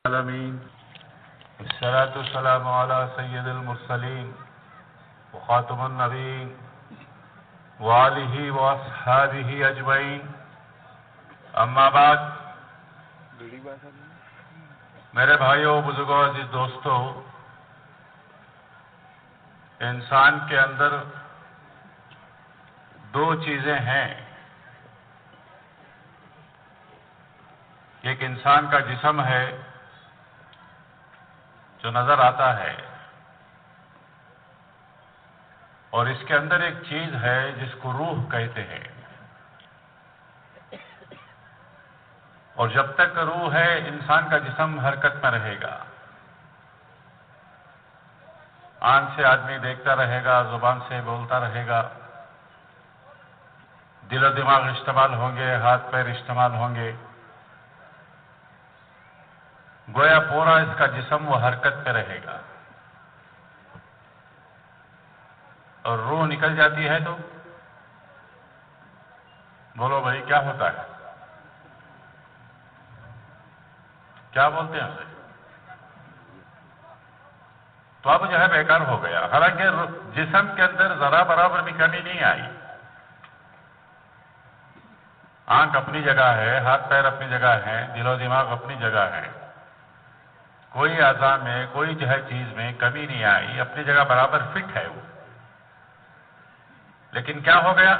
العالمين والصلاة والسلام على سيد المرسلين وخاتم النبيين وآله وأصحابه أجمعين اما بعد میرے بھائیوں بزرگوں عزیز دوستوں، انسان کے اندر دو چیزیں ہیں. ایک انسان کا جسم ہے جو نظر آتا ہے، اور اس کے اندر ایک چیز ہے جس کو روح کہتے ہیں. اور جب تک روح ہے انسان کا جسم حرکت میں رہے گا. آنکھ سے آدمی دیکھتا رہے گا، زبان سے بولتا رہے گا، دل و دماغ استعمال ہوں گے، ہاتھ پیر استعمال ہوں گے. گویا پورا اس کا جسم وہ حرکت پہ رہے گا. اور روح نکل جاتی ہے تو بولو بھائی کیا ہوتا ہے؟ کیا بولتے ہیں اسے؟ تو اب جو ہے بیکار ہو گیا. حالانکہ جسم کے اندر ذرا برابر بھی کمی نہیں آئی. آنکھ اپنی جگہ ہے، ہاتھ پیر اپنی جگہ ہے، دل و دماغ اپنی جگہ ہے. کوئی اعضاء میں کوئی جو ہے چیز میں کمی نہیں آئی، اپنی جگہ برابر فٹ ہے وہ. لیکن کیا ہو گیا؟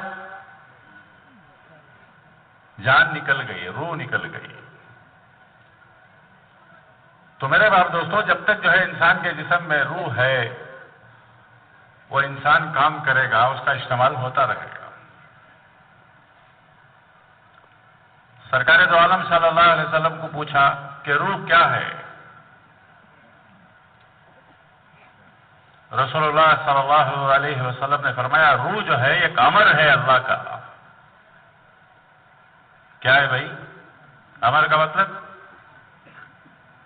جان نکل گئی، روح نکل گئی. تو میرے باپ دوستوں، جب تک جو ہے انسان کے جسم میں روح ہے وہ انسان کام کرے گا، اس کا استعمال ہوتا رہے گا. سرکار دو عالم صلی اللہ علیہ وسلم کو پوچھا کہ روح کیا ہے؟ رسول اللہ صلی اللہ علیہ وسلم نے فرمایا روح جو ہے ایک امر ہے اللہ کا. کیا ہے بھائی امر کا مطلب؟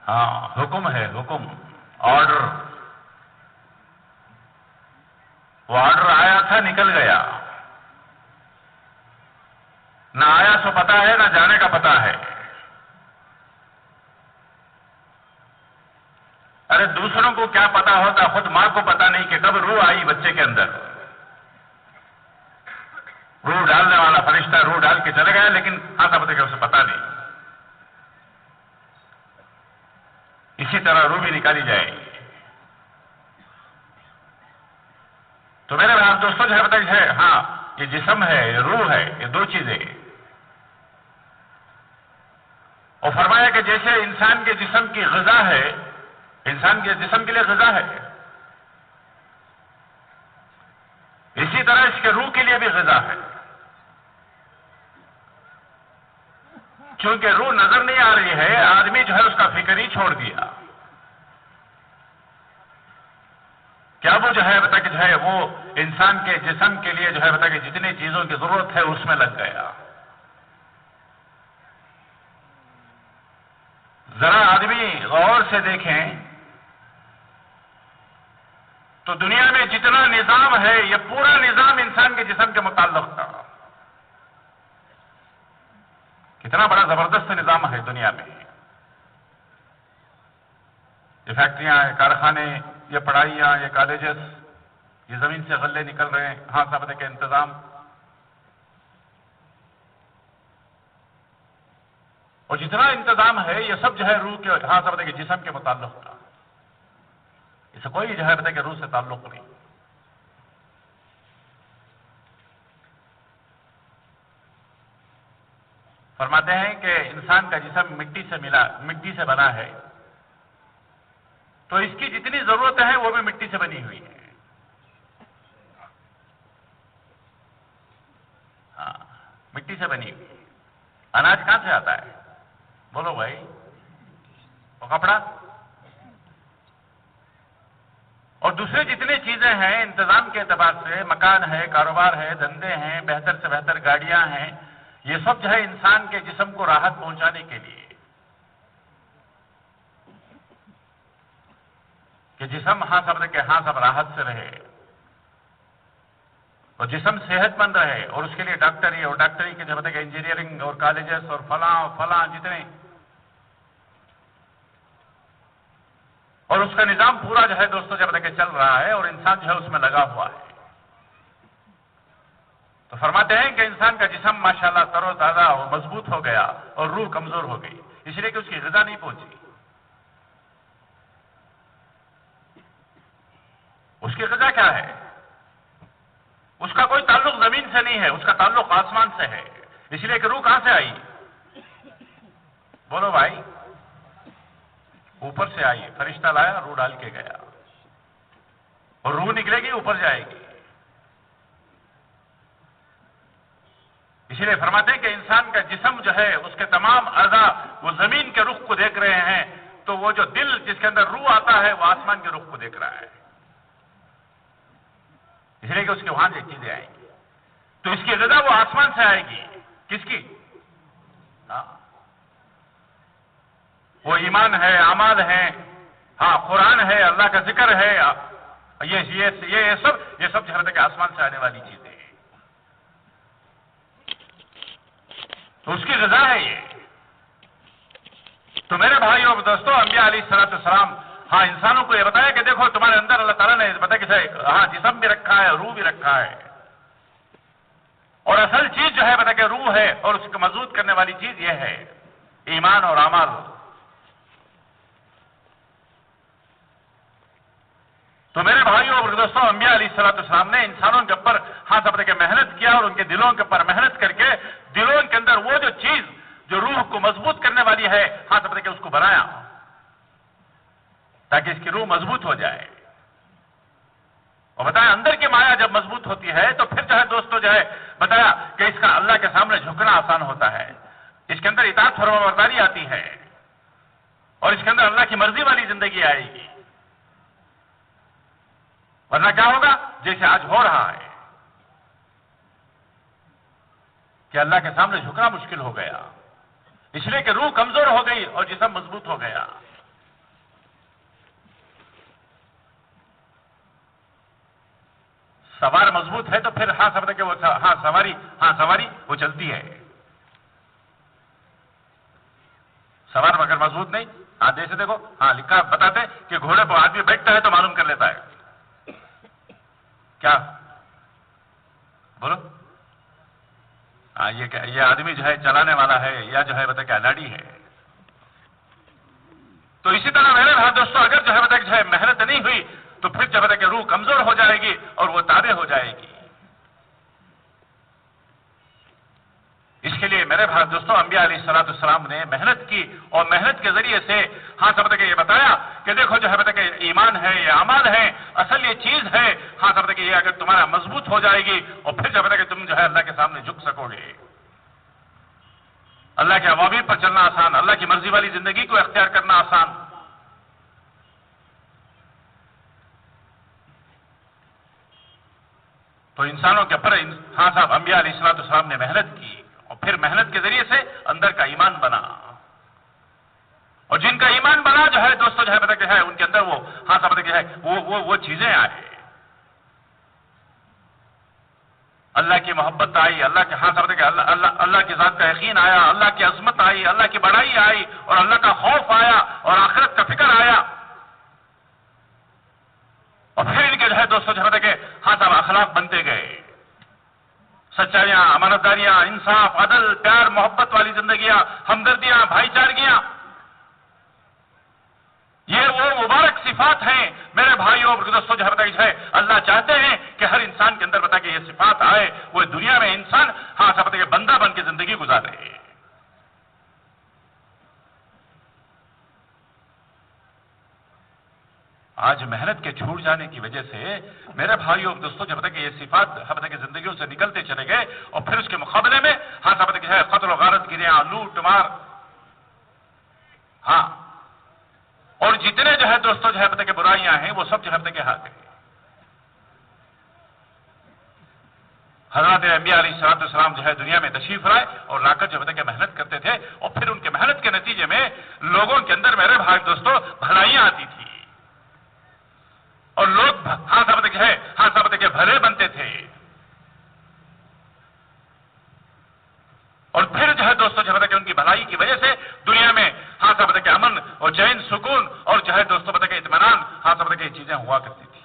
ہاں، حکم ہے، حکم، آرڈر. وہ آرڈر آیا تھا، نکل گیا. نہ آیا سو پتا ہے، نہ جانے کا پتا ہے. ارے دوسروں کو کیا پتا ہوتا، خود ماں کو پتا نہیں کہ کب روح آئی بچے کے اندر. روح ڈالنے والا فرشتہ روح ڈال کے چلے گیا، لیکن آتا پتے کہ اسے پتا نہیں. اسی طرح روح بھی نکالی جائے گی. تو میرے بھائی دوستوں جو ہے بتائیے ہے، ہاں یہ جسم ہے، یہ روح ہے، یہ دو چیزیں. اور فرمایا کہ جیسے انسان کے جسم کی غذا ہے، انسان کے جسم کے لیے غذا ہے، اسی طرح اس کے روح کے لیے بھی غذا ہے. چونکہ روح نظر نہیں آ رہی ہے، آدمی جو ہے اس کا فکر ہی چھوڑ دیا. کیا وہ جو ہے بتا کہ جو ہے وہ انسان کے جسم کے لیے جو ہے بتا کہ جتنی چیزوں کی ضرورت ہے اس میں لگ گیا. ذرا آدمی غور سے دیکھیں تو دنیا میں جتنا نظام ہے یہ پورا نظام انسان کے جسم کے متعلق تھا. کتنا بڑا زبردست نظام ہے دنیا میں. یہ فیکٹریاں، یہ کارخانے، یہ پڑھائیاں، یہ کالجز، یہ زمین سے غلے نکل رہے ہیں، ہاں سب کے انتظام. اور جتنا انتظام ہے یہ سب جو ہے روح کے، ہاں سب کے جسم کے متعلق تھا. اسے کوئی جو ہے بتا کہ روح سے تعلق نہیں. فرماتے ہیں کہ انسان کا جسم مٹی سے بنا ہے، تو اس کی جتنی ضرورتیں ہیں وہ بھی مٹی سے بنی ہوئی ہے. ہاں، مٹی سے بنی ہوئی. اناج کہاں سے آتا ہے؟ بولو بھائی. وہ کپڑا اور دوسرے جتنی چیزیں ہیں انتظام کے اعتبار سے، مکان ہے، کاروبار ہے، دھندے ہیں، بہتر سے بہتر گاڑیاں ہیں، یہ سب جو ہے انسان کے جسم کو راحت پہنچانے کے لیے، کہ جسم ہاں سب راحت سے رہے اور جسم صحت مند رہے. اور اس کے لیے ڈاکٹری اور ڈاکٹری کے جو کہ انجینئرنگ اور کالجز اور فلاں جتنے اور اس کا نظام پورا جو ہے دوستوں جب تک چل رہا ہے اور انسان جو ہے اس میں لگا ہوا ہے، تو فرماتے ہیں کہ انسان کا جسم ماشاءاللہ تر و تازہ اور مضبوط ہو گیا اور روح کمزور ہو گئی، اس لیے کہ اس کی غذا نہیں پہنچی۔ اس کی غذا کیا ہے؟ اس کا کوئی تعلق زمین سے نہیں ہے، اس کا تعلق آسمان سے ہے، اس لیے کہ روح کہاں سے آئی؟ بولو بھائی، اوپر سے آئی، فرشتہ لایا، روح ڈال کے گیا، اور روح نکلے گی اوپر جائے گی۔ اسی لیے فرماتے ہیں کہ انسان کا جسم جو ہے اس کے تمام اعضاء وہ زمین کے رخ کو دیکھ رہے ہیں، تو وہ جو دل جس کے اندر روح آتا ہے وہ آسمان کے رخ کو دیکھ رہا ہے، اس لیے کہ اس کے وہاں سے چیزیں آئیں گی، تو اس کی غذا وہ آسمان سے آئے گی۔ کس کی؟ وہ ایمان ہے، اعمال ہیں، ہاں قرآن ہے، اللہ کا ذکر ہے، یہ سب جو ہے کہ آسمان سے آنے والی چیزیں ہیں، تو اس کی غذا ہے یہ۔ تو میرے بھائیوں اور دوستوں، انبیاء علیہ الصلوۃ والسلام ہاں انسانوں کو یہ بتایا کہ دیکھو تمہارے اندر اللہ تعالیٰ نے بتایا کہ ہاں جسم بھی رکھا ہے، روح بھی رکھا ہے، اور اصل چیز جو ہے بتا کہ روح ہے، اور اس کو مضبوط کرنے والی چیز یہ ہے ایمان اور اعمال۔ تو میرے بھائیوں اور دوستوں، انبیاء علیہ الصلوۃ والسلام نے انسانوں کے اوپر ہاں سب کہ محنت کیا، اور ان کے دلوں کے اوپر محنت کر کے دلوں کے اندر وہ جو چیز جو روح کو مضبوط کرنے والی ہے ہاں سب کہ اس کو بنایا، تاکہ اس کی روح مضبوط ہو جائے۔ اور بتایا اندر کی مایا جب مضبوط ہوتی ہے تو پھر جو ہے دوستوں جو ہے بتایا کہ اس کا اللہ کے سامنے جھکنا آسان ہوتا ہے، اس کے اندر اطاعت فرما برداری آتی ہے، اور اس کے اندر اللہ کی مرضی والی زندگی آئے گی۔ ورنہ کیا ہوگا؟ جیسے آج ہو رہا ہے کہ اللہ کے سامنے جھکنا مشکل ہو گیا، اس لیے کہ روح کمزور ہو گئی اور جسم مضبوط ہو گیا۔ سوار مضبوط ہے تو پھر ہاں سمجھتے کہ وہ سواری وہ چلتی ہے۔ سوار اگر مضبوط نہیں، ہاں جیسے دیکھو ہاں لکھا بتاتے کہ گھوڑے پر آدمی بیٹھتا ہے تو معلوم کر لیتا ہے کیا، بولو ہاں یہ آدمی جو ہے چلانے والا ہے یا جو ہے بتا کہ اناڑی ہے۔ تو اسی طرح میرے بھائی دوستوں، اگر جو ہے بتا کہ محنت نہیں ہوئی تو پھر جو ہے کہ روح کمزور ہو جائے گی اور وہ تابع ہو جائے گی۔ اس کے لیے میرے بھائی دوستوں، انبیاء علیہ الصلوۃ والسلام نے محنت کی، اور محنت کے ذریعے سے ہاں سب کہ یہ بتایا کہ دیکھو جو ہے بتا کہ ایمان ہے، یہ اعمال ہے، اصل یہ چیز ہے ہاں سب کہ یہ اگر تمہارا مضبوط ہو جائے گی اور پھر جو ہے کہ تم جو ہے اللہ کے سامنے جھک سکو گے۔ اللہ کے عوامر پر چلنا آسان، اللہ کی مرضی والی زندگی کو اختیار کرنا آسان۔ تو انسانوں کے اوپر ہاں صاحب انبیاء علیہ الصلوۃ والسلام نے محنت کی، اور پھر محنت کے ذریعے سے اندر کا ایمان بنا، اور جن کا ایمان بنا جو ہے دوستوں جو ہے پتہ کہ ہے ان کے اندر وہ ہاں صاحب کہ ہے وہ چیزیں آئے، اللہ کی محبت آئی، اللہ کے ہاں صاحب کہ اللہ کی ذات کا یقین آیا، اللہ کی عظمت آئی، اللہ کی بڑائی آئی، اور اللہ کا خوف آیا، اور آخرت کا فکر آیا، اور پھر ان کے جو ہے دوستوں جو ہے کہ ہاں صاحب اخلاق بنتے گئے، سچائیاں، امانتداریاں، انصاف، عدل، پیار، محبت والی زندگیاں، ہمدردیاں، بھائی چارگیاں، یہ وہ مبارک صفات ہیں میرے بھائیوں اور دوستوں جو ہے اللہ چاہتے ہیں کہ ہر انسان کے اندر بتا کہ یہ صفات آئے، وہ دنیا میں انسان ہاں سب کہ بندہ بن کے زندگی گزارے۔ آج محنت کے چھوٹ جانے کی وجہ سے میرے بھائیوں اور دوستوں جب تک یہ صفات ہم تک زندگیوں سے نکلتے چلے گئے، اور پھر اس کے مقابلے میں ہاں سب تک ہے قتل و غارت گریاں، لوٹ مار، ہاں اور جتنے جو ہے دوستوں جو ہے پتہ کہ برائیاں ہیں وہ سب جو ہے پتہ کہ ہاتھ ہیں۔ حضرات انبیاء علیہ الصلوۃ والسلام جو ہے دنیا میں تشریف لائے اور لا کر جو ہے کہ محنت کرتے تھے، اور پھر ان کے محنت کے نتیجے میں لوگوں کے اندر میرے بھائی دوستوں بھلائیاں آتی تھی، اور لوگ ہاں سب کہ بھلے بنتے تھے، اور پھر جو ہے دوستوں جو ہے کہ ان کی بھلائی کی وجہ سے دنیا میں ہاں سب کہ امن اور چین سکون اور جو ہے دوستوں بتا کہ اطمینان ہاں سب کہ یہ چیزیں ہوا کرتی تھی.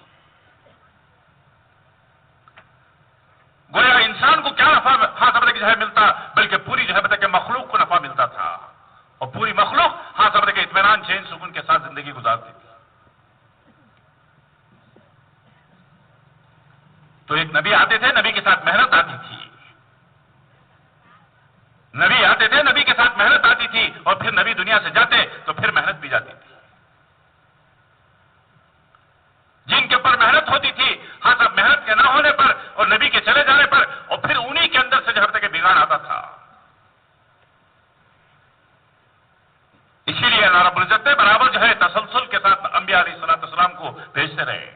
گویا انسان کو کیا نفع ہاں سب کہ جو ہے ملتا، بلکہ پوری جو ہے بتا کہ مخلوق کو نفع ملتا تھا، اور پوری مخلوق ہاں سب کہ اطمینان چین سکون کے ساتھ زندگی گزارتی تھی. تو ایک نبی آتے تھے، نبی کے ساتھ محنت آتی تھی، نبی آتے تھے، نبی کے ساتھ محنت آتی تھی، اور پھر نبی دنیا سے جاتے تو پھر محنت بھی جاتی تھی. جن کے اوپر محنت ہوتی تھی ہاں صاحب محنت کے نہ ہونے پر اور نبی کے چلے جانے پر، اور پھر انہی کے اندر سے جب تک بگاڑ آتا تھا. اسی لیے اللہ رب العزت نے برابر جو ہے تسلسل کے ساتھ انبیاء علیہ الصلوۃ والسلام کو بھیجتے رہے.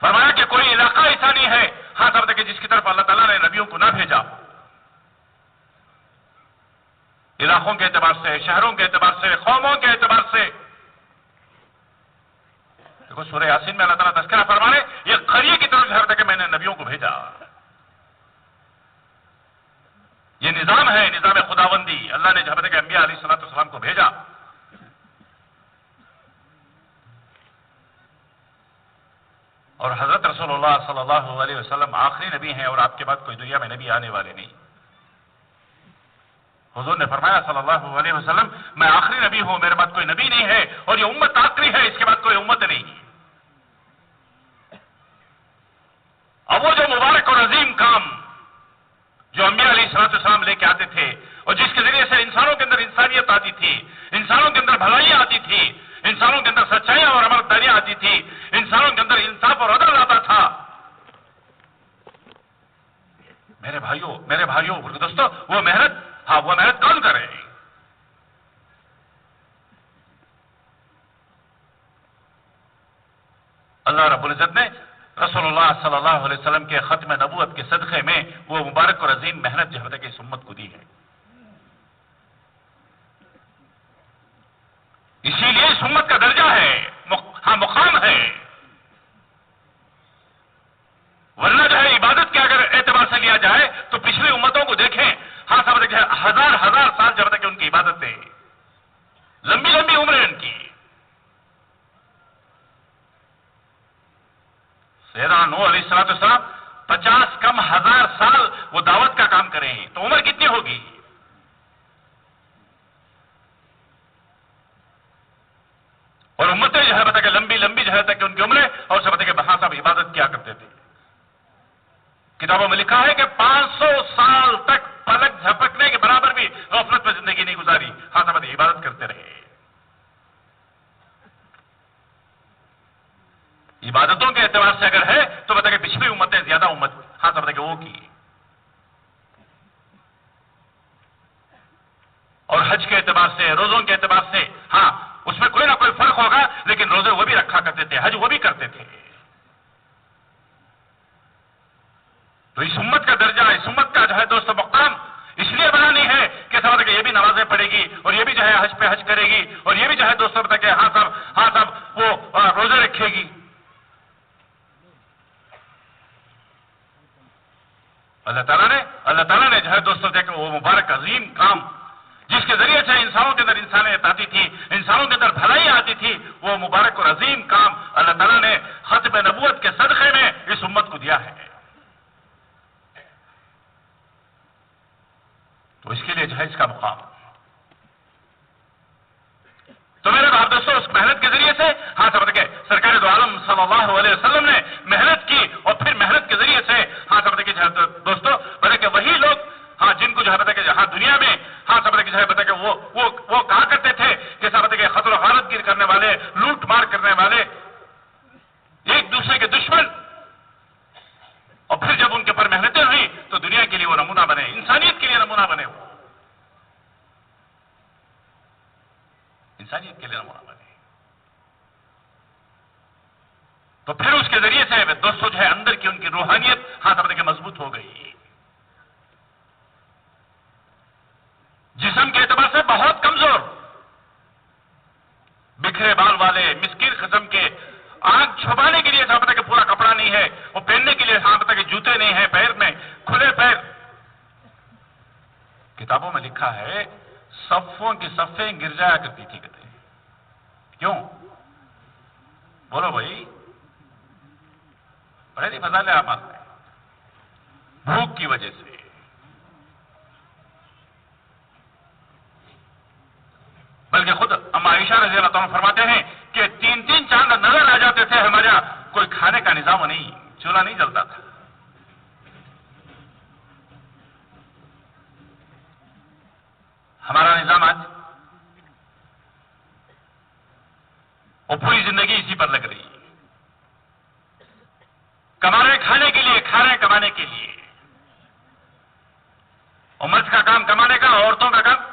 فرمایا کہ کوئی علاقہ ایسا نہیں ہے ہاں صاحب کہ جس کی طرف اللہ تعالیٰ نے نبیوں کو نہ بھیجا. علاقوں کے اعتبار سے، شہروں کے اعتبار سے، قوموں کے اعتبار سے. دیکھو سورہ یاسین میں اللہ تعالیٰ تذکرہ فرمانے یہ قریے کی طرف جہاں تک کہ میں نے نبیوں کو بھیجا. یہ نظام ہے، نظام خداوندی. اللہ نے جہاں تک انبیاء علیہ الصلوۃ والسلام کو بھیجا. اور حضرت رسول اللہ صلی اللہ علیہ وسلم آخری نبی ہیں، اور آپ کے بعد کوئی دنیا میں نبی آنے والے نہیں. حضور نے فرمایا صلی اللہ علیہ وسلم میں آخری نبی ہوں، میرے بعد کوئی نبی نہیں ہے، اور یہ امت آخری ہے، اس کے بعد کوئی امت نہیں. اب وہ جو مبارک اور عظیم کام جو انبیاء علیہ الصلوۃ والسلام لے کے آتے تھے، اور جس کے ذریعے سے انسانوں کے اندر انسانیت آتی تھی، انسانوں کے اندر بھلائیاں آتی تھی، انسانوں کے اندر سچائیاں اور امانتداریاں آتی تھی، انسانوں کے اندر انصاف اور عدل آتا تھا. میرے بھائیوں دوستو، وہ محنت کون کرے؟ اللہ رب العزت نے رسول اللہ صلی اللہ علیہ وسلم کے ختم نبوت کے صدقے میں وہ مبارک اور عظیم محنت جو ہے کہ اس امت کو دی ہے. اسی لیے اس امت کا درجہ ہے، مقام ہے. ورنہ جو ہے عبادت کے اگر اعتبار سے لیا جائے تو پچھلی امتوں کو دیکھیں، ہاں سب دیکھیں ہزار سال جب تک ان کی عبادتیں، لمبی عمریں ان کی. سیدنا نوح علیہ الصلوۃ والسلام 50 کم 1000 سال وہ دعوت کا کام کریں تو عمر کتنی ہوگی؟ اور امتیں جو ہے بتا کہ لمبی جو ہے تک ان کی عمریں، اور سب بتا کہ بہا صاحب عبادت کیا کرتے تھے. کتابوں میں لکھا ہے کہ 500 سال تک پلک جھپکنے کے برابر بھی غفلت میں زندگی نہیں گزاری، ہاں سب عبادت کرتے رہے. عبادتوں کے اعتبار سے اگر ہے تو بتا کہ پچھلی امتیں زیادہ ہاں سب کہ وہ کی. اور حج کے اعتبار سے، روزوں کے اعتبار سے، ہاں اس میں کوئی نہ کوئی فرق ہوگا، لیکن روزے وہ بھی رکھا کرتے تھے، حج وہ بھی کرتے تھے. تو اس امت کا درجہ، اس امت کا جو ہے دوست مقام اس لیے بنا نہیں ہے کہ سمجھ کہ یہ بھی نمازیں پڑھے گی، اور یہ بھی جو ہے حج پہ حج کرے گی، اور یہ بھی جو ہے دوست بتا کہ ہاں صاحب وہ روزے رکھے گی. اللہ تعالیٰ نے جو ہے دوستوں دیکھا وہ مبارک عظیم کام جس کے ذریعے سے انسانوں کے اندر انسانیت آتی تھی، انسانوں کے اندر بھلائی آتی تھی، وہ مبارک اور عظیم کام اللہ تعالیٰ نے ختم نبوت کے صدقے میں اس امت کو دیا ہے. تو اس کے لیے جو ہے اس کا مقام. تو میرے باپ دوستوں اس محنت کے ذریعے سے ہاں سمجھ کے سرکار دو عالم صلی اللہ علیہ وسلم نے محنت کی، اور پھر محنت کے ذریعے سے ہاں سمجھ کے دوستوں بتا کہ وہی لوگ ہاں جن کو جو ہے بتا کہ ہاں دنیا میں ہاں سمجھ کے جو ہے بتا کہ وہ کہا کرتے تھے کہ سمجھ کے قتل و غارت گیر کرنے والے، لوٹ مار کرنے والے، ایک دوسرے کے دشمن، اور پھر جب ان کے پر محنتیں ہوئی تو دنیا کے لیے وہ نمونہ بنے، انسانیت کے لیے نمونہ بنے، وہ انسانیت کے لیے نمونہ بنے. تو پھر اس کے ذریعے سے دوستوں جو ہے اندر کی ان کی روحانیت ہاں سمجھ کے مضبوط ہو گئی. جسم کے اعتبار سے بہت کمزور، بکھرے بال والے، مسکین قسم کے، آنکھ چھپانے کے لیے سامتا کہ پورا کپڑا نہیں ہے، وہ پہننے کے لیے سامتا کہ جوتے نہیں ہیں پیر میں، کھلے پیر. کتابوں میں لکھا ہے صفوں کی صفیں گر جایا کرتی تھی کہتے ہیں. کیوں؟ بولو بھائی. بڑے نہیں فضائل اعمال میں بھوک کی وجہ سے. بلکہ خود اما عائشہ رضی اللہ عنہ فرماتے ہیں کہ 3 چاند نظر آ جاتے تھے ہمارے یہاں کوئی کھانے کا نظام نہیں، چولہا نہیں جلتا تھا. ہمارا نظام آج وہ پوری زندگی اسی پر لگ رہی ہے. کما رہے کھانے کے لیے، کھا رہے کمانے کے لیے. اور مرد کا کام کمانے کا، عورتوں کا کام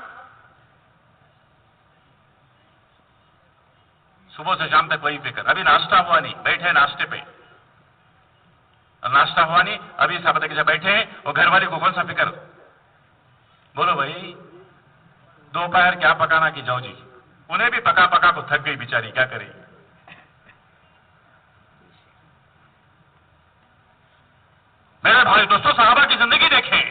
صبح سے شام تک وہی فکر. ابھی ناشتہ ہوا نہیں، بیٹھے ناشتے پہ. ناشتہ ہوا نہیں، ابھی صاحب کے بیٹھے ہیں، اور گھر والے کو کون سا فکر؟ بولو بھائی. دوپہر کیا پکانا کی جاؤ جی. انہیں بھی پکا پکا کو تھک گئی بیچاری، کیا کرے. میرے بھائی دوستوں، صحابہ کی زندگی دیکھیں.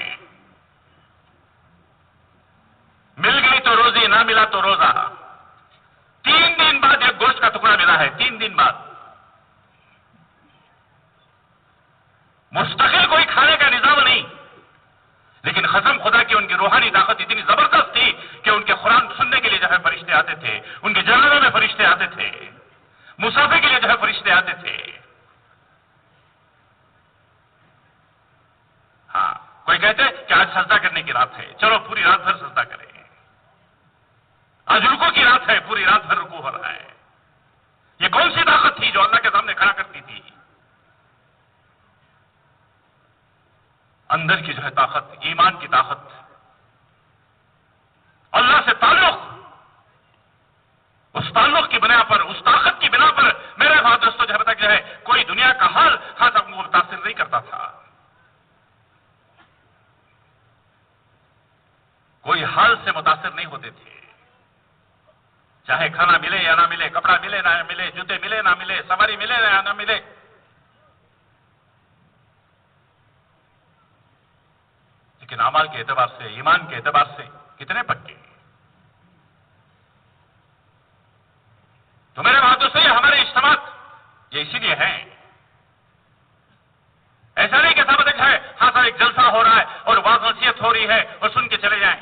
مل گئی تو روزی، نہ ملا تو روزہ. 3 دن بعد ایک گوشت کا ٹکڑا ملا ہے، 3 دن بعد. مستقل کوئی کھانے کا نظام نہیں. لیکن قسم خدا کی ان کی روحانی طاقت اتنی زبردست تھی کہ ان کے قرآن سننے کے لیے جو ہے فرشتے آتے تھے، ان کے جنازوں میں فرشتے آتے تھے، مسافر کے لیے جو ہے فرشتے آتے تھے. ہاں، کوئی کہتے کہ آج سجدہ کرنے کی رات ہے، چلو پوری رات بھر سجدہ کریں. آج رکوع کی رات ہے، پوری رات بھر رکوع ہو رہا ہے. یہ کون سی طاقت تھی جو اللہ کے سامنے کھڑا کرتی تھی؟ اندر کی جو ہے طاقت، ایمان کی طاقت، اللہ سے تعلق. اس تعلق کی بنا پر، اس طاقت کی بنا پر میرے بھائی دوستوں جو ہے کوئی دنیا کا حال خاص کو متاثر نہیں کرتا تھا. کوئی حال سے متاثر نہیں ہوتے تھے. چاہے کھانا ملے یا نہ ملے، کپڑا ملے نہ ملے، جوتے ملے نہ ملے، سواری ملے یا نہ ملے. لیکن اعمال کے اعتبار سے، ایمان کے اعتبار سے کتنے پکے. تو میرے باتوں سے ہمارے اجتماعات یہ اسی لیے ہیں. ایسا نہیں کہ سب ہے ہاں سر ایک جلسہ ہو رہا ہے اور واضح نصیحت ہو رہی ہے اور سن کے چلے جائیں.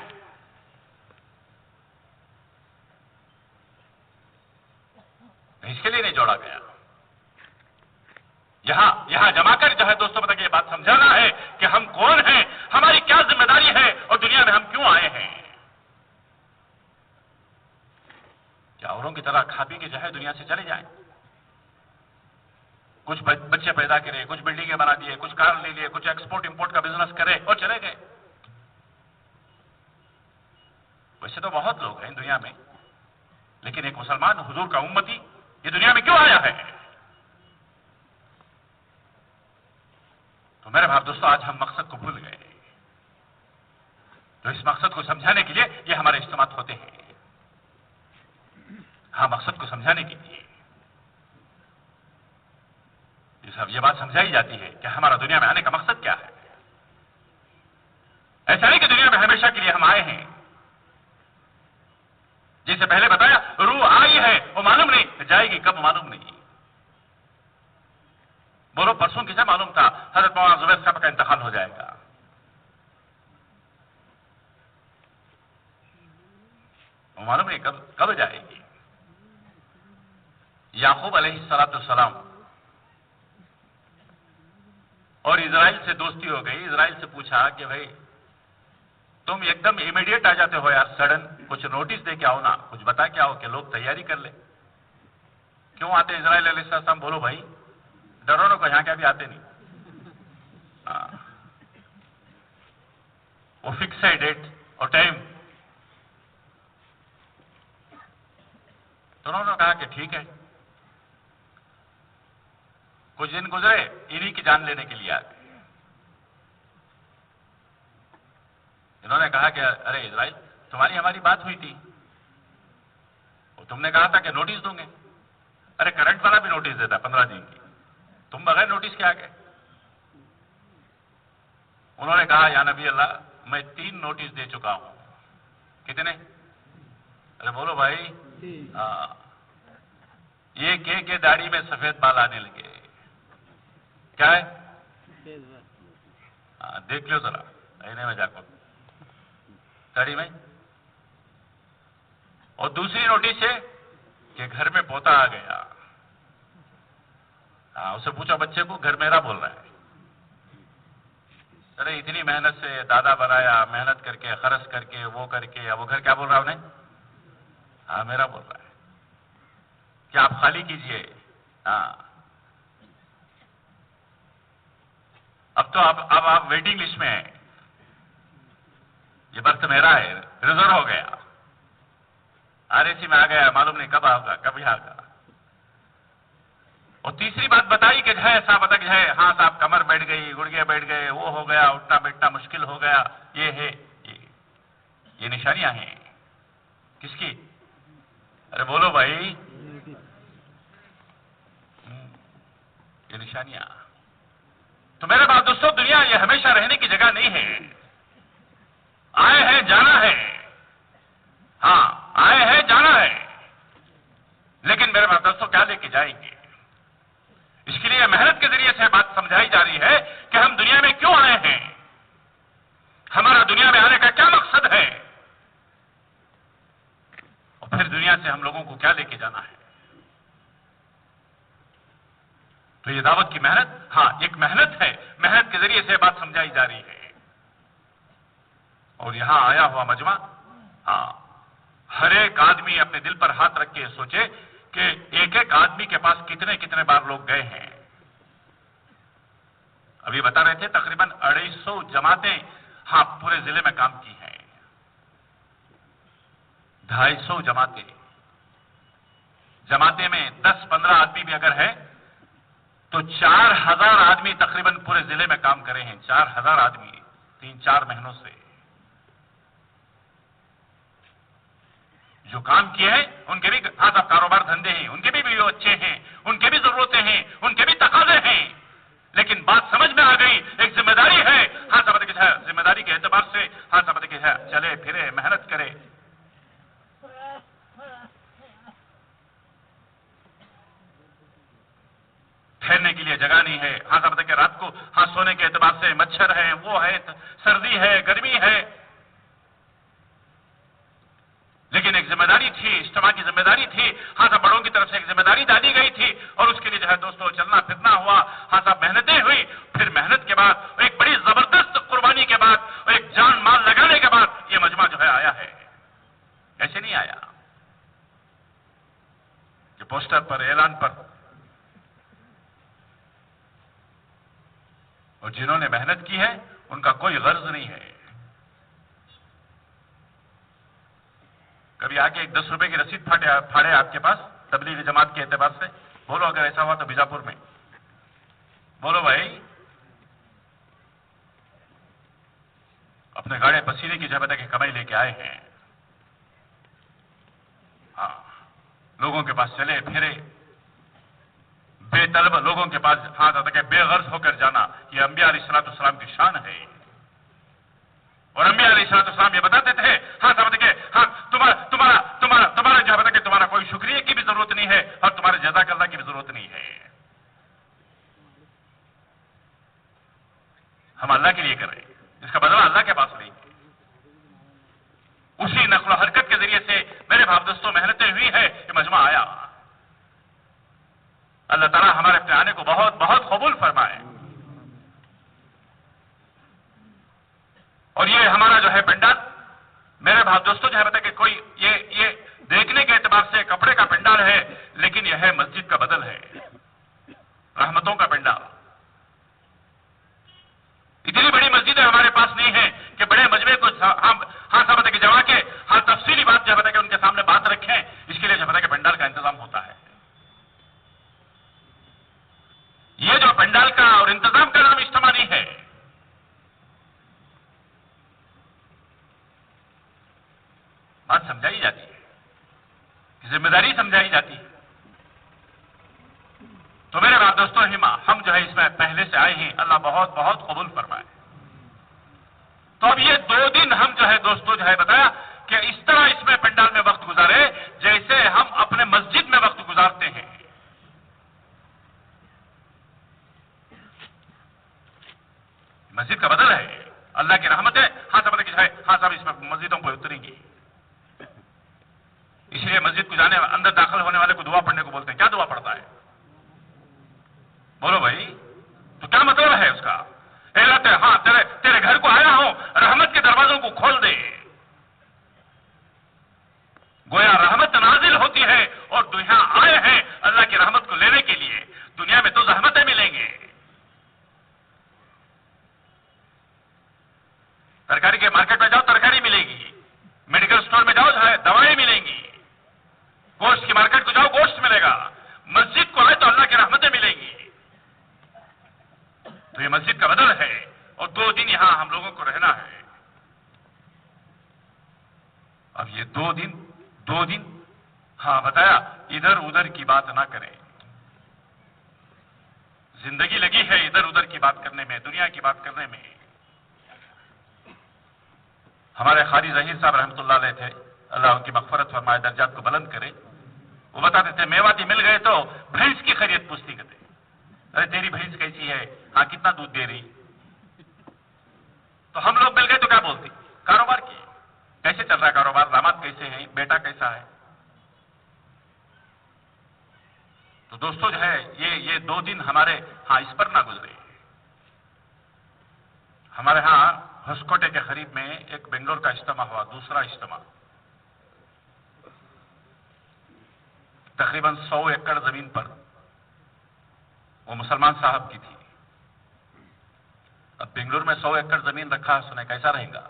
اس کے لیے نہیں جوڑا گیا. یہاں جما کر جو ہے دوستوں بتا کہ یہ بات سمجھانا ہے کہ ہم کون ہیں، ہماری کیا ذمہ داری ہے اور دنیا میں ہم کیوں آئے ہیں. کیا اوروں کی طرح کھا پی کے جو ہے دنیا سے چلے جائیں؟ کچھ بچے پیدا کرے، کچھ بلڈنگیں بنا دیے، کچھ کار لے لیے، کچھ ایکسپورٹ امپورٹ کا بزنس کرے اور چلے گئے. ویسے تو بہت لوگ ہیں دنیا میں، لیکن ایک مسلمان حضور کا امتی یہ دنیا میں کیوں آیا ہے؟ تو میرے بھائی دوستوں، آج ہم مقصد کو بھول گئے. تو اس مقصد کو سمجھانے کے لیے یہ ہمارے اجتماعات ہوتے ہیں. ہاں، مقصد کو سمجھانے کے لیے یہ بات سمجھائی جاتی ہے کہ ہمارا دنیا میں آنے کا مقصد کیا ہے. ایسا نہیں کہ دنیا میں ہمیشہ کے لیے ہم آئے ہیں. جیسے پہلے بتایا، روح آئی ہے وہ معلوم نہیں، جائے گی کب معلوم نہیں. بولو پرسوں کسے معلوم تھا حضرت مولانا زبیر صاحب کا انتقال ہو جائے گا؟ وہ معلوم نہیں کب جائے گی. یعقوب علیہ السلام اور اسرائیل سے دوستی ہو گئی. اسرائیل سے پوچھا کہ بھائی تم ایک دم امیڈیٹ آ جاتے ہو یار، سڈن کچھ نوٹس دے کے آؤ نا، کچھ بتا کے آؤ کہ لوگ تیاری کر لیں. کیوں آتے اسرائیل علیہ السلام؟ بولو بھائی، ڈرونوں کو یہاں کیا بھی آتے نہیں. وہ فکس ہے ڈیٹ اور ٹائم. تو انہوں نے کہا کہ ٹھیک ہے. کچھ دن گزرے، انہی کی جان لینے کے لیے آ گئے. انہوں نے کہا کہ ارے اسرائیل، تمہاری ہماری بات ہوئی تھی، وہ تم نے کہا تھا کہ نوٹس دوں گے. ارے کرنٹ والا بھی نوٹس دیتا 15 دن کی، تم بغیر نوٹس کے آ گئے. انہوں نے کہا یا نبی اللہ، میں 3 نوٹس دے چکا ہوں. کتنے؟ ارے بولو بھائی. یہ داڑھی میں سفید بال آنے لگے. کیا ہے؟ دیکھ لو ذرا آئینے میں جا کر داڑھی میں. اور دوسری نوٹس ہے کہ گھر میں پوتا آ گیا. اسے پوچھا بچے کو، گھر میرا بول رہا ہے. ارے اتنی محنت سے دادا بنایا، محنت کر کے خرچ کر کے وہ کر کے، وہ گھر کیا بول رہا انہیں؟ ہاں میرا بول رہا ہے. کیا آپ خالی کیجئے. اب تو اب آپ ویٹنگ لسٹ میں ہیں. یہ برتھ میرا ہے، ریزرو ہو گیا. RAC میں آ گیا، معلوم نہیں کب آگا کبھی آگا. اور تیسری بات بتائی کہ ہے صاحب بتا کہ ہے، ہاں صاحب کمر بیٹھ گئی، گڑگے بیٹھ گئے، وہ ہو گیا، اٹھنا بیٹھنا مشکل ہو گیا. یہ ہے یہ نشانیاں ہیں. کس کی؟ ارے بولو بھائی. یہ نشانیاں. تو میرے بات دوستوں، دنیا یہ ہمیشہ رہنے کی جگہ نہیں ہے. آئے ہیں جانا ہے. ہاں آئے ہیں جانا ہے. لیکن میرے بات دوستوں کیا لے کے جائیں گے؟ اس کے لیے محنت کے ذریعے سے بات سمجھائی جا رہی ہے کہ ہم دنیا میں کیوں آئے ہیں، ہمارا دنیا میں آنے کا کیا مقصد ہے، اور پھر دنیا سے ہم لوگوں کو کیا لے کے جانا ہے. تو یہ دعوت کی محنت، ہاں ایک محنت ہے، محنت کے ذریعے سے بات سمجھائی جا رہی ہے. اور یہاں آیا ہوا مجمع، ہاں ہر ایک آدمی اپنے دل پر ہاتھ رکھ کے سوچے کہ ایک ایک آدمی کے پاس کتنے بار لوگ گئے ہیں. ابھی بتا رہے تھے تقریباً 250 جماعتیں ہاں پورے ضلع میں کام کی ہیں. 250 جماعتیں میں 10-15 آدمی بھی اگر ہے تو 4000 آدمی تقریباً پورے ضلع میں کام کرے ہیں. 4000 آدمی 3-4 مہینوں سے جو کام کیے ہیں، ان کے بھی ہاں صاحب کاروبار دھندے ہیں، ان کے بھی اچھے ہیں، ان کے بھی ضرورتیں ہیں، ان کے بھی تقاضے ہیں. لیکن بات سمجھ میں آ گئی، ایک ذمہ داری ہے. ہاں صاحب کہ ہے ذمہ داری کے اعتبار سے ہاں صاحب کہ ہے چلے پھرے محنت کرے. ٹھہرنے کے لیے جگہ نہیں ہے. ہاں صاحب کہ رات کو ہاں سونے کے اعتبار سے مچھر ہے، وہ ہے، سردی ہے، گرمی ہے. لیکن ایک ذمہ داری تھی، اجتماع کی ذمہ داری تھی. ہاں صاحب بڑوں کی طرف سے ایک ذمہ داری ڈالی گئی تھی اور اس کے لیے جو ہے دوستوں چلنا پھرنا ہوا. ہاں صاحب محنتیں ہوئی. پھر محنت کے بعد ایک بڑی زبردست قربانی کے بعد، ایک جان مال لگانے کے بعد یہ مجمع جو ہے آیا ہے. ایسے نہیں آیا کہ پوسٹر پر، اعلان پر. اور جنہوں نے محنت کی ہے ان کا کوئی غرض نہیں ہے. کبھی آگے ایک 10 روپے کی رسید پھاڑے آپ کے پاس تبلیغی جماعت کے اعتبار سے؟ بولو اگر ایسا ہوا تو بیجاپور میں بولو بھائی. اپنے گاڑے پسینے کی جب کہ کمائی لے کے آئے ہیں. ہاں لوگوں کے پاس چلے پھرے، بے طلب لوگوں کے پاس ہاں کہ بے غرض ہو کر جانا، یہ انبیاء علیہ السلام کی شان ہے. اور انبیاء علیہ السلام یہ بتاتے تھے ہاں سمجھ کے ہاں تمہارا جو ہے کہ تمہارا کوئی شکریہ کی بھی ضرورت نہیں ہے اور تمہارے جزاک اللہ کی بھی ضرورت نہیں ہے. ہم اللہ کے لیے کر رہے ہیں، اس کا بدلہ اللہ کے پاس نہیں. اسی نقل و حرکت کے ذریعے سے میرے بھائی دوستوں محنتیں ہوئی ہے، یہ مجمع آیا. اللہ تعالیٰ ہمارے اپنے آنے کو بہت بہت قبول فرمائے. اور یہ ہمارا جو ہے پنڈال میرے بھائی دوستوں جو ہے کہ کوئی یہ دیکھنے کے اعتبار سے کپڑے کا پنڈال ہے، لیکن یہ ہے مسجد کا بدل ہے، رحمتوں کا پنڈال. اتنی بڑی مسجد ہمارے پاس نہیں ہے کہ بڑے مجمع کو ہاں سب کہ جما کے ہر تفصیلی بات جو ہے کہ ان کے سامنے بات رکھیں. اس کے لیے جو ہے کہ پنڈال کا انتظام ہوتا ہے. یہ جو پنڈال کا اور انتظام کا نام اجتماع نہیں ہے. بات سمجھائی جاتی ہے، ذمہ داری سمجھائی جاتی ہے. تو میرے بھائی دوستوں ہم جو ہے اس میں پہلے سے آئے ہیں، اللہ بہت بہت قبول فرمائے. تو اب یہ 2 دن ہم جو ہے دوستوں جو ہے بتایا کہ اس طرح اس میں پنڈال میں وقت گزار گزارے جیسے ہم اپنے مسجد میں وقت گزارتے ہیں. مسجد کا بدل ہے. اللہ کی رحمت ہے. ہاں صاحب ہاں صاحب اس میں مسجدوں پہ اتریں گی. اس لیے مسجد کو جانے اندر داخل ہونے والے کو دعا پڑھنے کو بولتے ہیں. کیا دعا پڑھتا ہے؟ بولو بھائی. تو کیا مطلب ہے اس کا؟ ہاں تیرے گھر کو آیا ہوں، رحمت کے دروازوں کو کھول دے. گویا رحمت نازل ہوتی ہے اور یہاں آئے ہیں اللہ کی رحمت کو لینے کے لیے. دنیا میں تو زحمتیں ملیں گے. ترکاری کے مارکیٹ میں جاؤ ترکاری ملے گی. میڈیکل اسٹور میں جاؤ دوائیں ملیں گی. گوشت کی مارکیٹ کو جاؤ گوشت ملے گا. مسجد کو آئے تو اللہ کی رحمتیں ملیں گی. تو یہ مسجد کا بدل ہے اور 2 دن یہاں ہم لوگوں کو رہنا ہے. اب یہ 2 دن ہاں بتایا ادھر ادھر کی بات نہ کریں. زندگی لگی ہے ادھر ادھر کی بات کرنے میں، دنیا کی بات کرنے میں. ہمارے قاری ظہیر صاحب رحمۃ اللہ علیہ تھے، اللہ ان کی مغفرت فرمائے، درجات کو بلند کرے. وہ بتاتے تھے میواتی مل گئے تو بھینس کی خرید پوچھتی کرتے. ارے تیری بھینس کیسی ہے؟ ہاں کتنا دودھ دے رہی؟ تو ہم لوگ مل گئے تو کیا بولتی؟ کاروبار کی کیسے چل رہا ہے کاروبار؟ داماد کیسے ہیں؟ بیٹا کیسا ہے؟ تو دوستو جو ہے یہ 2 دن ہمارے ہاں اس پر نہ گزرے. ہمارے ہاں ہسکوٹے کے قریب میں ایک بنگلور کا اجتماع ہوا، دوسرا اجتماع. تقریباً 100 ایکڑ زمین پر. وہ مسلمان صاحب کی تھی. اب بنگلور میں 100 ایکڑ زمین رکھا سنے کیسا رہے گا؟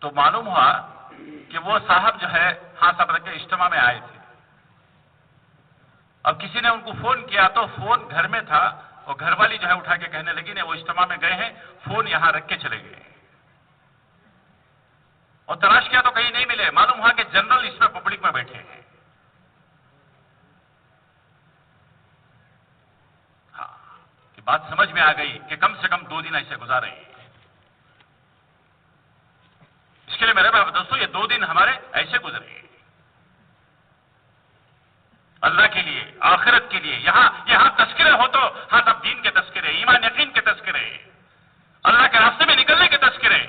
تو معلوم ہوا کہ وہ صاحب جو ہے ہاں صاحب کے اجتماع میں آئے تھے. اب کسی نے ان کو فون کیا تو فون گھر میں تھا. اور گھر والی جو ہے اٹھا کے کہنے لگی نہیں وہ اجتماع میں گئے ہیں، فون یہاں رکھ کے چلے گئے. اور تلاش کیا تو کہیں نہیں ملے. معلوم ہوا کہ جنرل اس میں پبلک میں بیٹھے ہیں. ہاں کہ بات سمجھ میں آ گئی کہ کم سے کم 2 دن ایسے گزارے ہیں. اس کے لیے میرے دوستوں یہ 2 دن ہمارے ایسے گزرے ہیں اللہ کے لیے، آخرت کے لیے. یہاں تذکرے ہو تو ہاں تب دین کے تذکرے، ایمان یقین کے تذکرے، اللہ کے راستے میں نکلنے کے تذکرے.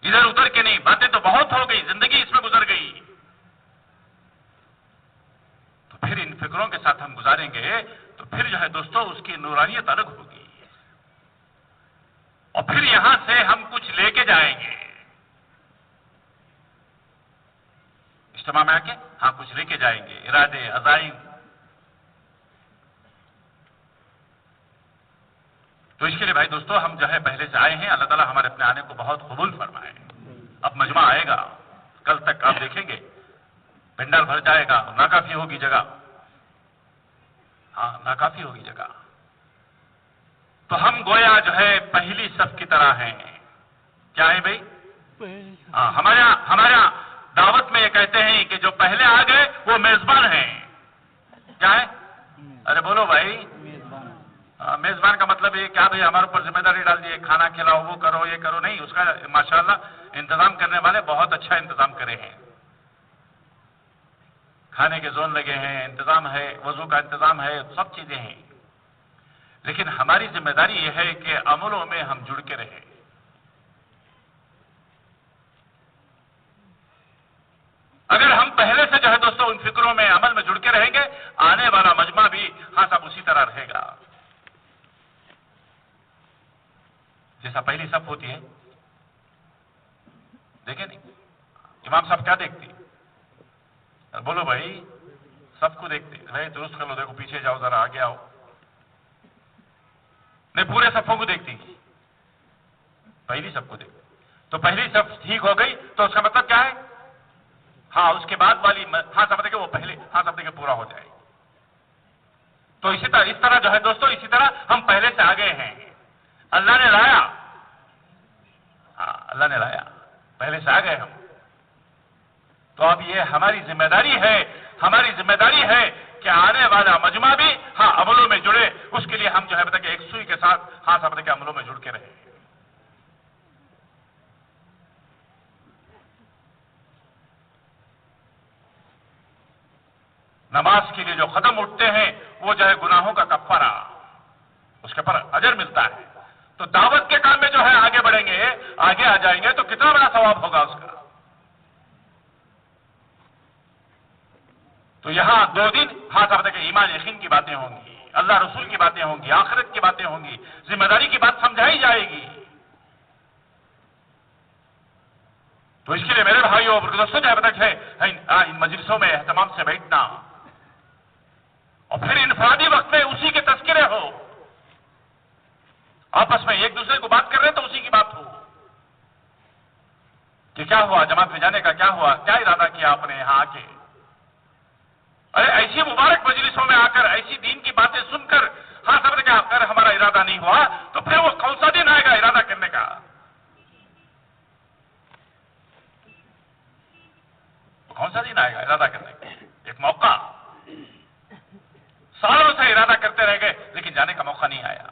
ادھر ادھر کے نہیں. باتیں تو بہت ہو گئی، زندگی اس میں گزر گئی. تو پھر ان فکروں کے ساتھ ہم گزاریں گے تو پھر جو ہے دوستو اس کی نورانیت الگ ہوگی. اور پھر یہاں سے ہم کچھ لے کے جائیں گے. اجتماع میں آ کے ہاں کچھ لے کے جائیں گے، ارادے، عزائم. تو اس کے لیے بھائی دوستو ہم جو ہے پہلے سے آئے ہیں. اللہ تعالیٰ ہمارے اپنے آنے کو بہت قبول فرمائے. اب مجمع آئے گا، کل تک آپ دیکھیں گے پنڈال بھر جائے گا. ناکافی ہوگی جگہ، ہاں ناکافی ہوگی جگہ. تو ہم گویا جو ہے پہلی صف کی طرح ہیں. کیا ہے بھائی؟ ہاں ہمارے یہاں دعوت میں یہ کہتے ہیں کہ جو پہلے آ گئے وہ میزبان ہیں. کیا ہے؟ ارے بولو بھائی. میزبان کا مطلب یہ کیا بھائی ہمارے اوپر ذمہ داری ڈال دیے، کھانا کھلاؤ، وہ کرو یہ کرو. نہیں، اس کا ماشاءاللہ انتظام کرنے والے بہت اچھا انتظام کرے ہیں. کھانے کے زون لگے ہیں، انتظام ہے، وضو کا انتظام ہے، سب چیزیں ہیں. لیکن ہماری ذمہ داری یہ ہے کہ عملوں میں ہم جڑ کے رہیں. اگر ہم پہلے سے جو ہے دوستو ان فکروں میں عمل میں جڑ کے رہیں گے، آنے والا مجمع بھی ہاں صاحب اسی طرح رہے گا. جیسا پہلی صف ہوتی ہے، دیکھیں نہیں امام صاحب کیا دیکھتی؟ بولو بھائی. سب کو دیکھتے بھائی درست کر لو، دیکھو پیچھے جاؤ ذرا، آگے آؤ. نہیں، پورے صفوں کو دیکھتی، پہلی صف کو دیکھتی. تو پہلی صف ٹھیک ہو گئی تو اس کا مطلب کیا ہے؟ ہاں اس کے بعد والی ہاں سمجھ کہ وہ پہلے ہاں سمجھ کہ پورا ہو جائے. تو اس طرح جو ہے دوستو اسی طرح ہم پہلے سے آگے ہیں. اللہ نے لایا، ہاں اللہ نے لایا، پہلے سے آ گئے ہم. تو اب یہ ہماری ذمہ داری ہے کہ آنے والا مجمع بھی ہاں عملوں میں جڑے. اس کے لیے ہم جو ہے کہ ایک سوئی کے ساتھ ہاں سب کے عملوں میں جڑ کے رہے. نماز کے لیے جو قدم اٹھتے ہیں وہ جو ہے گناہوں کا کفارہ، اس کے پر اجر ملتا ہے. تو دعوت کے کام میں جو ہے آگے بڑھیں گے، آگے آ جائیں گے تو کتنا بڑا ثواب ہوگا اس کا. تو یہاں 2 دن صاحب کہ ایمان یقین کی باتیں ہوں گی، اللہ رسول کی باتیں ہوں گی، آخرت کی باتیں ہوں گی، ذمہ داری کی بات سمجھائی جائے گی. تو اس کے لیے میرے بھائیوں اور دوستوں جو ہے ان مجلسوں میں اہتمام سے بیٹھنا، اور پھر انفرادی وقت میں اسی کے تذکرے ہو، آپس میں ایک دوسرے کو بات کر رہے ہیں تو اسی کی بات ہو کہ کیا ہوا جماعت میں جانے کا، کیا ہوا، کیا ارادہ کیا آپ نے یہاں آ کے. ارے ایسی مبارک مجلسوں میں آ کر ایسی دین کی باتیں سن کر صبر کیا اگر ہمارا ارادہ نہیں ہوا تو پھر وہ کون سا دن آئے گا ارادہ کرنے کا؟ کون سا دن آئے گا ارادہ کرنے کا؟ ایک موقع، سالوں سے ارادہ کرتے رہ گئے لیکن جانے کا موقع نہیں آیا.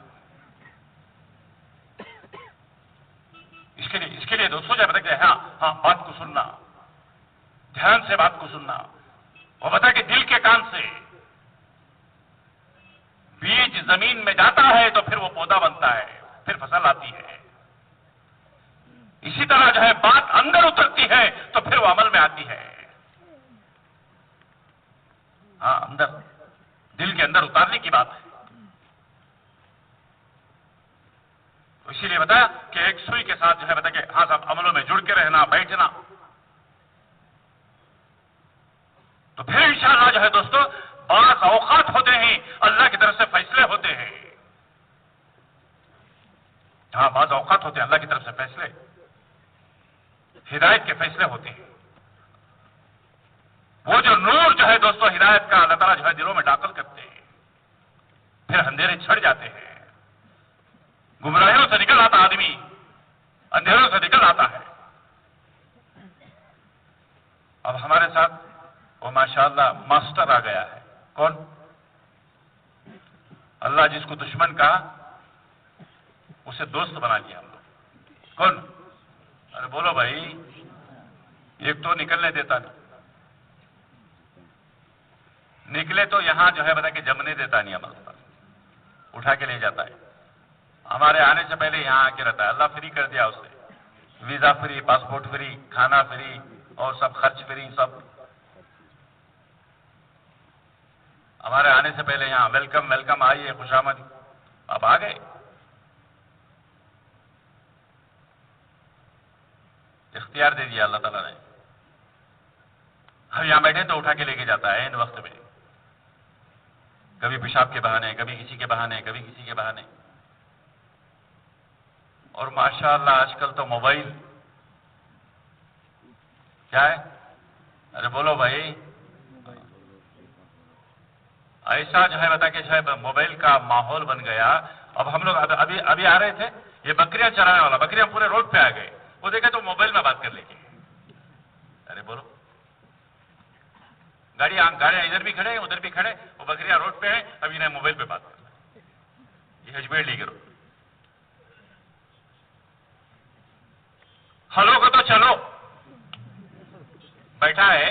اس کے لیے دوستوں جب بتا ہاں بات کو سننا، دھیان سے بات کو سننا، وہ بتا کہ دل کے کان سے بیج زمین میں جاتا ہے تو پھر وہ پودا بنتا ہے، پھر فصل آتی ہے. اسی طرح جو ہے بات اندر اترتی ہے تو پھر وہ عمل میں آتی ہے. ہاں اندر، دل کے اندر اتارنے کی بات ہے. اسی لیے بتایا کہ ایک سوئی کے ساتھ جو ہے بتا کہ صاحب عملوں میں جڑ کے رہنا، بیٹھنا. تو پھر انشاءاللہ جو ہے دوستو بعض اوقات ہوتے ہیں اللہ کی طرف سے فیصلے ہوتے ہیں. ہاں بعض اوقات ہوتے ہیں اللہ کی طرف سے فیصلے، ہدایت کے فیصلے ہوتے ہیں. وہ جو نور جو ہے دوستو ہدایت کا اللہ تعالیٰ جو ہے دلوں میں داخل کرتے ہیں، پھر اندھیرے چھڑ جاتے ہیں، گمراہیوں سے نکل آتا آدمی، اندھیروں سے نکل آتا ہے. اب ہمارے ساتھ وہ ماشاءاللہ ماسٹر آ گیا ہے. کون؟ اللہ جس کو دشمن کہا اسے دوست بنا لیا ہم لوگ. کون؟ ارے بولو بھائی، ایک تو نکلنے دیتا نہیں، نکلے تو یہاں جو ہے بتا کہ جمنے دیتا نہیں، ہمارے پاس اٹھا کے لے جاتا ہے. ہمارے آنے سے پہلے یہاں آ کے رہتا ہے. اللہ فری کر دیا اسے، ویزا فری، پاسپورٹ فری، کھانا فری اور سب خرچ فری سب. ہمارے آنے سے پہلے یہاں ویلکم ویلکم، آئیے، خوش آمد. اب آ گئے. اختیار دے دیا اللہ تعالیٰ نے. ہم یہاں بیٹھے تو اٹھا کے لے کے جاتا ہے ان وقت میں، کبھی پیشاب کے بہانے، کبھی کسی کے بہانے، کبھی کسی کے بہانے. اور ماشاءاللہ آج کل تو موبائل کیا ہے؟ ارے بولو بھائی، ایسا جو ہے بتا کہ جو ہے موبائل کا ماحول بن گیا. اب ہم لوگ ابھی آ رہے تھے، یہ بکریاں چرانے والا، بکریاں پورے روڈ پہ آ گئے. وہ دیکھے تو موبائل میں بات کر لیں گے. ارے بولو، گاڑیاں ادھر بھی کھڑے ہیں ادھر بھی کھڑے، وہ بکریاں روڈ پہ ہیں، اب انہیں موبائل پہ بات کرنا. یہ اجمیر لی کرو. ہلو کو تو چلو، بیٹھا ہے،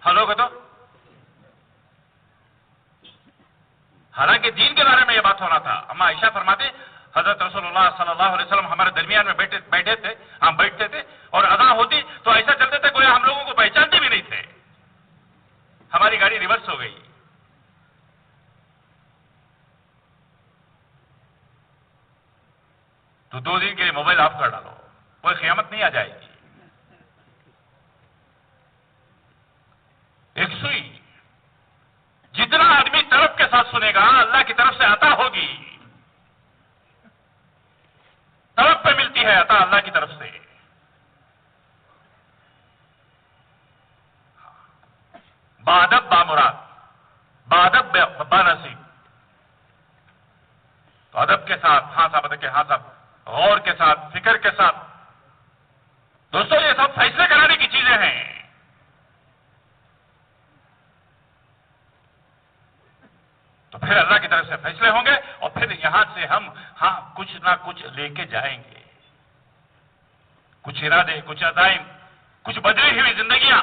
ہلو کو تو. حالانکہ دین کے بارے میں یہ بات ہونا تھا. اما عائشہ فرماتے حضرت رسول اللہ صلی اللہ علیہ وسلم ہمارے درمیان میں بیٹھے تھے، ہم بیٹھتے تھے اور اذان ہوتی تو ایسا چلتے تھے گویا ہم لوگوں کو پہچانتے بھی نہیں تھے. ہماری گاڑی ریورس ہو گئی. تو 2 دن کے لیے موبائل آف کر ڈالو، کوئی قیامت نہیں آ جائے گی. ایک سوئی جتنا آدمی طرف کے ساتھ سنے گا اللہ کی طرف سے عطا ہوگی. طرف پہ ملتی ہے عطا اللہ کی طرف سے. بادب بامراد، بادب بانصیب. تو ادب کے ساتھ، ہاں صاحب غور کے ساتھ، فکر کے ساتھ. دوستوں یہ سب فیصلے کرانے کی چیزیں ہیں. تو پھر اللہ کی طرف سے فیصلے ہوں گے اور پھر یہاں سے ہم کچھ نہ کچھ لے کے جائیں گے. کچھ ارادے، کچھ عزائم، کچھ بدلی ہوئی زندگیاں.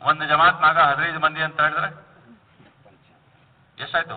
ಒಂದು ಜಮಾತ್ ನಾಗ 15 ಮಂದಿ ಅಂತ ಹೇಳಿದ್ರೆ ಎಷ್ಟಾಯ್ತು?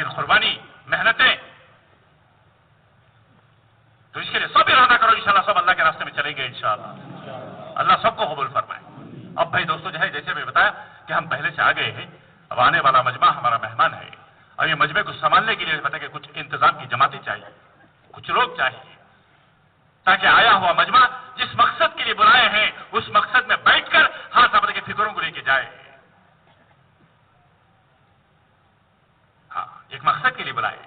لیکن قربانی محنتیں تو اس کے لیے سب ارادہ کرو انشاءاللہ سب اللہ کے راستے میں چلیں گے انشاءاللہ اللہ سب کو قبول فرمائے. اب بھائی دوستو جو ہے جیسے میں بتایا کہ ہم پہلے سے آ گئے ہیں. اب آنے والا مجمع ہمارا مہمان ہے. اب یہ مجمع کو سنبھالنے کے لیے پتہ کہ کچھ انتظام کی جماعتیں چاہیے, کچھ لوگ چاہیے, تاکہ آیا ہوا مجمع جس مقصد کے لیے بلائے ہیں اس مقصد میں بیٹھ کر ہاں صبر کی فکروں کو لے کے جائے. ہاں ایک مقصد کے لیے بلائے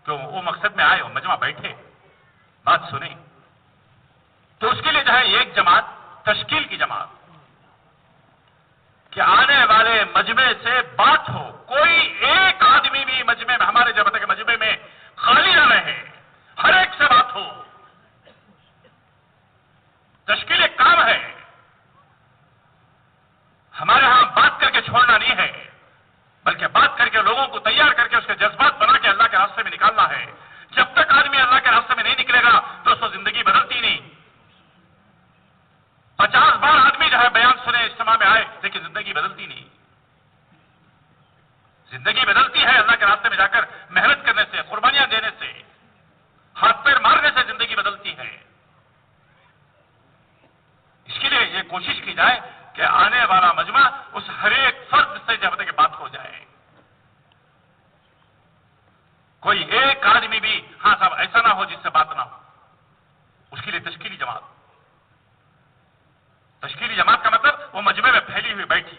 کہ وہ مقصد میں آئے, وہ مجمع بیٹھے, بات سنیں. تو اس کے لیے جو ہے ایک جماعت تشکیل کی جماعت کہ آنے والے مجمع سے بات ہو, کوئی ایک آدمی بھی مجمع میں ہمارے جب تک مجمع میں خالی نہ رہے, ہر ایک سے بات ہو. تشکیل ایک کام ہے, ہمارے ہاں بات کر کے چھوڑنا نہیں ہے, بلکہ بات کر کے لوگوں کو تیار کر کے اس کے جذبات بنا کے اللہ کے راستے میں نکالنا ہے. جب تک آدمی اللہ کے راستے میں نہیں نکلے گا دوستوں زندگی بدلتی نہیں. 50 بار آدمی جو ہے بیان سنے اجتماع میں آئے لیکن زندگی بدلتی نہیں. زندگی بدلتی ہے اللہ کے راستے میں جا کر محنت کرنے سے, قربانیاں دینے سے, ہاتھ پیر مارنے سے زندگی بدلتی ہے. اس کے لیے یہ کوشش کی جائے کہ آنے والا مجمع اس ہر ایک فرد سے جب تک بات ہو جائے. کوئی ایک آدمی بھی ہاں صاحب ایسا نہ ہو جس سے بات نہ ہو. اس کے لیے تشکیلی جماعت. تشکیلی جماعت کا مطلب وہ مجمع میں پھیلی ہوئی بیٹھی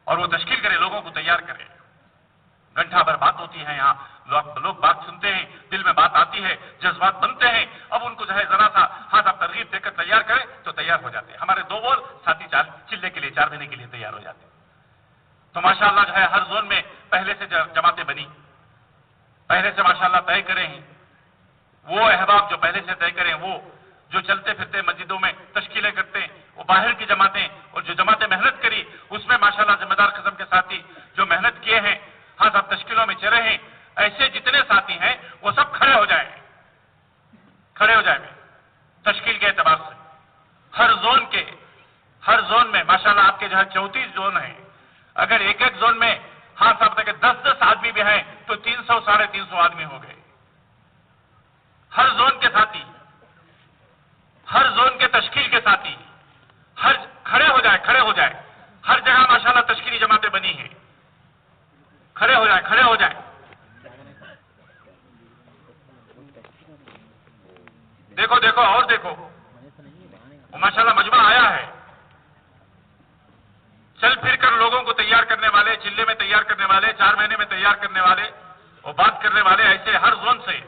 اور وہ تشکیل کرے, لوگوں کو تیار کرے. گھنٹہ بھر بات ہوتی ہے یہاں, لوگ بات سنتے ہیں, دل میں بات آتی ہے, جذبات بنتے ہیں. اب ان کو جو ہے ذرا سا ہاں صاحب ترغیب دے کر تیار کرے تو تیار ہو جاتے ہیں. ہمارے 2 بول ساتھی چلے کے لیے 4 مہینے کے لیے تیار ہو جاتے ہیں. تو ماشاءاللہ جو ہے ہر زون میں پہلے سے جماعتیں بنی, پہلے سے ماشاءاللہ طے کرے ہیں. وہ احباب جو پہلے سے طے کریں, وہ جو چلتے پھرتے مسجدوں میں تشکیلیں کرتے ہیں, وہ باہر کی جماعتیں, اور جو جماعتیں محنت کری اس میں ماشاءاللہ ذمہ دار قسم کے ساتھی جو محنت کیے ہیں, ہاں صاحب تشکیلوں میں چلے ہیں. ایسے جتنے ساتھی ہیں وہ سب کھڑے ہو جائیں, کھڑے ہو جائیں تشکیل کے اعتبار سے. ہر زون میں ماشاءاللہ آپ کے جو ہے 34 زون ہیں. اگر ایک ایک زون میں ہاں صاحب تک 10 آدمی بھی ہیں تو 300 350 آدمی ہو گئے. ہر زون کے ساتھی, ہر زون کے تشکیل کے ساتھی ہر کھڑے ہو جائے. ہر جگہ ماشاءاللہ تشکیلی جماعتیں بنی ہیں. کھڑے ہو جائیں. دیکھو اور دیکھو, وہ ماشاءاللہ مجمع آیا ہے. چل پھر کر لوگوں کو تیار کرنے والے, چلے میں تیار کرنے والے, 4 مہینے میں تیار کرنے والے, اور بات کرنے والے, ایسے ہر زون سے,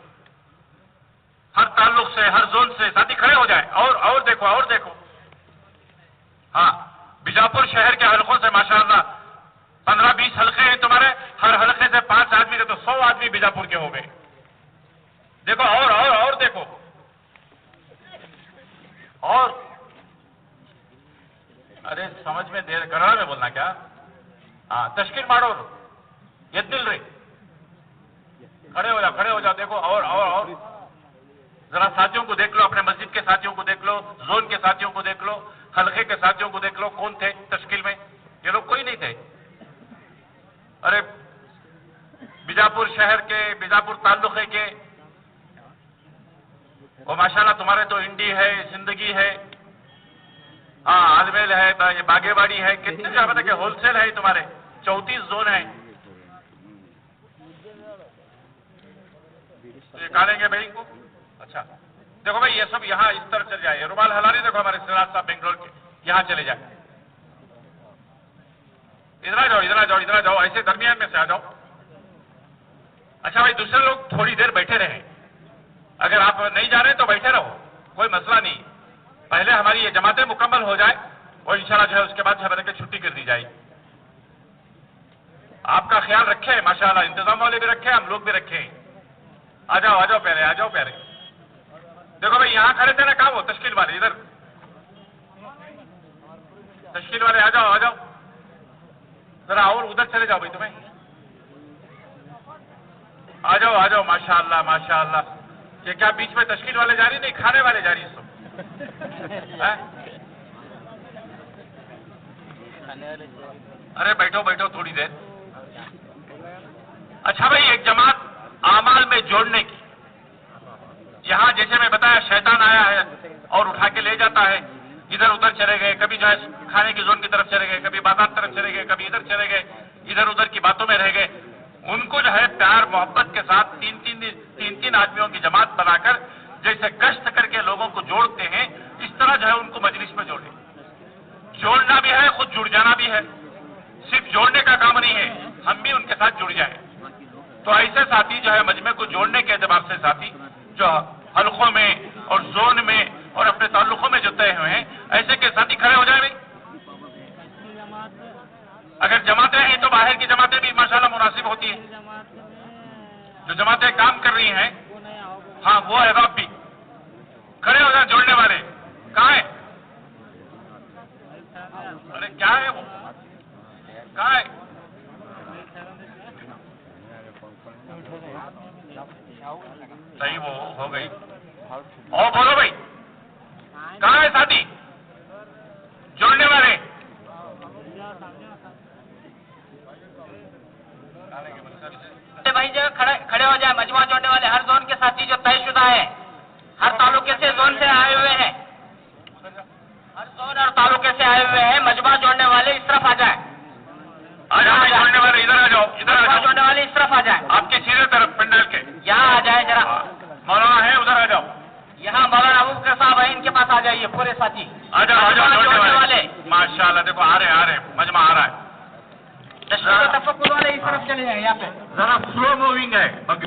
ہر تعلق سے, ہر زون سے ساتھی کھڑے ہو جائیں. اور دیکھو ہاں بیجاپور شہر کے حلقوں سے ماشاءاللہ 15-20 حلقے ہیں تمہارے. ہر حلقے سے 5 آدمی تھے تو 100 آدمی بیجاپور کے ہو گئے. دیکھو اور دیکھو اور ارے سمجھ میں دیر کنڑ میں بولنا کیا, ہاں تشکیل ماڑو یہ دل رہی, کھڑے ہو جاؤ. دیکھو اور ذرا ساتھیوں کو دیکھ لو, اپنے مسجد کے ساتھیوں کو دیکھ لو, زون کے ساتھیوں کو دیکھ لو, حلقے کے ساتھیوں کو دیکھ لو. کون تھے تشکیل میں؟ یہ لوگ کوئی نہیں تھے. ارے بیجاپور شہر کے, بیجاپور تعلقے کے, وہ ماشاءاللہ تمہارے تو انڈی ہے, زندگی ہے, ہاں عالمیل ہے, باگے واڑی ہے, کتنے جگہ کہ ہول سیل ہے تمہارے. 34 زون ہیں. یہ نکالیں گے بھائی کو. اچھا دیکھو بھائی یہ سب یہاں اس طرف چل جائے. رومال ہلاری دیکھو ہمارے سراج صاحب بنگلور کے, یہاں چلے جائیں. ادھر آ جاؤ ایسے درمیان میں سے آ جاؤ. اچھا بھائی دوسرے لوگ تھوڑی دیر بیٹھے رہیں, اگر آپ نہیں جا رہے تو بیٹھے رہو, کوئی مسئلہ نہیں. پہلے ہماری یہ جماعتیں مکمل ہو جائے اور انشاءاللہ جو ہے اس کے بعد جو ہے چھٹی کر دی جائے. آپ کا خیال رکھیں ماشاءاللہ, انتظام والے بھی رکھیں, ہم لوگ بھی رکھیں. آ جاؤ پہلے. دیکھو بھائی یہاں کھڑے تھے نا, کہاں وہ تشکیل والے, ادھر تشکیل والے آ جاؤ ذرا, اور ادھر چلے جاؤ بھائی تمہیں. آ جاؤ ماشاءاللہ. یہ کیا بیچ میں تشکیل والے جاری نہیں, کھانے والے جاری سب. ارے بیٹھو تھوڑی دیر. اچھا بھائی، ایک جماعت اعمال میں جوڑنے کی، یہاں جیسے میں بتایا شیطان آیا ہے اور اٹھا کے لے جاتا ہے، ادھر ادھر چلے گئے، کبھی جو ہے کھانے کی زون کی طرف چلے گئے، کبھی بازار طرف چلے گئے، کبھی ادھر چلے گئے، ادھر ادھر کی باتوں میں رہ گئے. ان کو جو ہے پیار محبت کے ساتھ تین آدمیوں کی جماعت بنا کر جیسے گشت کر کے لوگوں کو جوڑتے ہیں، اس طرح جو ہے ان کو مجلس میں جوڑیں. جوڑنا بھی ہے، خود جڑ جانا بھی ہے. صرف جوڑنے کا کام نہیں ہے، ہم بھی ان کے ساتھ جڑ جائیں. تو ایسے ساتھی جو ہے مجمع کو جوڑنے کے اعتبار سے ساتھی جو حلقوں میں اور زون میں اور اپنے تعلقوں میں جو طے ہوئے ہیں، ایسے کے ساتھی کھڑے ہو جائیں. بھائی اگر جماعتیں ہیں تو باہر کی جماعتیں بھی ماشاءاللہ مناسب ہوتی ہیں. جو جماعتیں کام کر رہی ہیں، ہاں وہ احباب بھی کھڑے ہو جائیں. جوڑنے والے کہاں ہیں؟ ارے کیا ہے وہ؟ کہاں ہے؟ صحیح وہ ہو گئی. اور بولو بھائی، کہاں ہے ساتھی جوڑنے والے؟ بھائی جو کھڑے ہو جائے. مجموعہ جوڑنے والے ہر زون کے ساتھی جو طے شدہ ہے، ہر تعلقے سے زون سے آئے ہوئے ہیں، ہر زون اور تعلقے سے آئے ہوئے ہیں، مجموعہ جوڑنے والے اس طرف آ جائیں. آ جاؤ جوڑنے والے، ادھر آ جاؤ، ادھر آ جاؤ. جوڑنے والے اس طرف آ جائیں. آپ کی سیدھے طرف پنڈال کے یہاں آ جائیں ذرا. مولانا ہے، ادھر آ جاؤ. یہاں مولانا ابوبکر صاحب ہیں، ان کے پاس آ جائیے پورے ساتھی. آ جاؤ جوڑنے والے ماشاء اللہ. دیکھو آ رہے مجمع آ رہا ہے. تفکر والے اس طرف چلے جائیں. یہاں پہ ذرا سلو موونگ ہے.